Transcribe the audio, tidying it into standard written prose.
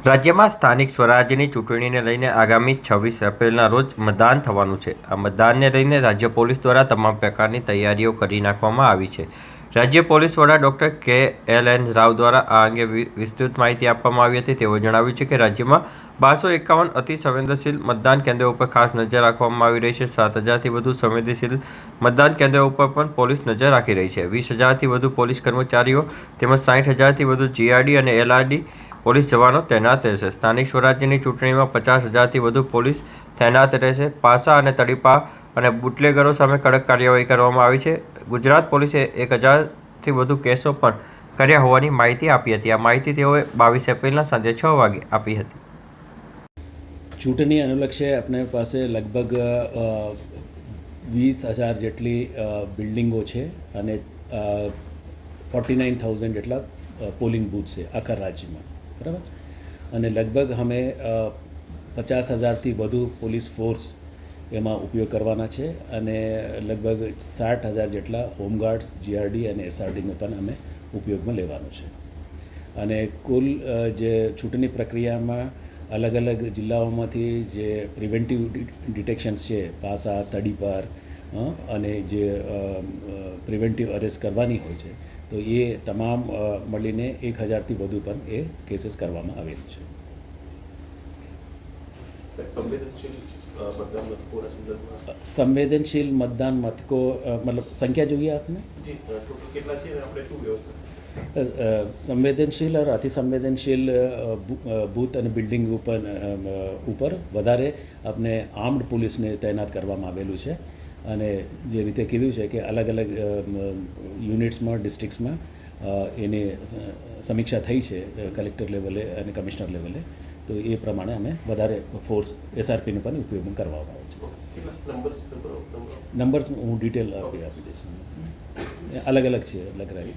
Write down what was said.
રાજ્યમાં સ્થાનિક સ્વરાજ્યની ચૂંટણીને લઈને આગામી 26 એપ્રિલના રોજ મતદાન થવાનું છે. આ મતદાનને લઈને રાજ્ય પોલીસ દ્વારા તમામ પ્રકારની તૈયારીઓ કરી નાખવામાં આવી છે. રાજ્ય પોલીસ વડા ડોક્ટર કે.એલ.એન. રાવ દ્વારા આ અંગે વિસ્તૃત માહિતી આપવામાં આવી હતી. તેઓ જણાવ્યું છે કે રાજ્યમાં 1251 અતિ સંવેદનશીલ મતદાન કેન્દ્રો ઉપર ખાસ નજર રાખવામાં આવી રહી છે. 7,000થી વધુ સંવેદનશીલ મતદાન કેન્દ્રો ઉપર પણ પોલીસ નજર રાખી રહી છે. 20,000થી વધુ પોલીસ કર્મચારીઓ તેમજ 60,000થી વધુ જીઆરડી અને એલઆરડી પોલીસ જવાનો તૈનાત રહેશે. સ્થાનિક સ્વરાજ્યની ચૂંટણીમાં 50,000થી વધુ પોલીસ તૈનાત રહેશે. પાસા અને તડીપા અને બુટલેગરો સામે કડક કાર્યવાહી કરવામાં આવી છે. ગુજરાત પોલીસે 1,000થી વધુ કેસો પણ કર્યા હોવાની માહિતી આપી હતી. આ માહિતી તેઓએ 22 એપ્રિલના સાંજે 6 વાગે આપી હતી. ચૂંટણી અનુલક્ષે આપણી પાસે લગભગ 20,000 જેટલી બિલ્ડિંગો છે અને 49,000 જેટલા પોલિંગ બૂથ છે આખા રાજ્યમાં, બરાબર. અને લગભગ અમે 50,000થી વધુ પોલીસ ફોર્સ એમાં ઉપયોગ કરવાના છે અને લગભગ 60,000 જેટલા હોમગાર્ડ્સ, જીઆરડી અને એસઆરડીનો પણ અમે ઉપયોગમાં લેવાનો છે. અને કુલ જે ચૂંટણી પ્રક્રિયામાં અલગ અલગ જિલ્લાઓમાંથી જે પ્રિવેન્ટિવ ડિટેક્શન્સ છે, પાસા, તડીપાર અને જે પ્રિવેન્ટિવ અરેસ્ટ કરવાની હોય છે, તો એ તમામ મળીને 1,000થી વધુ પણ એ કેસીસ કરવામાં આવેલું છે. સંવેદનશીલ મતદાન મથકો મતલબ સંખ્યા જોઈએ આપને? સંવેદનશીલ और અતિ સંવેદનશીલ બૂથ અને બિલ્ડિંગ ઉપર વધારે આપણે આર્મ્ડ પોલીસને તૈનાત કરવામાં આવેલું છે. અને જે રીતે કીધું છે કે અલગ અલગ યુનિટ્સમાં, ડિસ્ટ્રિક્ટ્સમાં એની સમીક્ષા થઈ છે કલેક્ટર લેવલે અને કમિશનર લેવલે, તો એ પ્રમાણે અમે વધારે ફોર્સ એસઆરપીનો પણ ઉપયોગ કરવામાં આવે છે. નંબર્સ હું ડિટેલ આપી દઈશ. અલગ અલગ છે, અલગ રહી.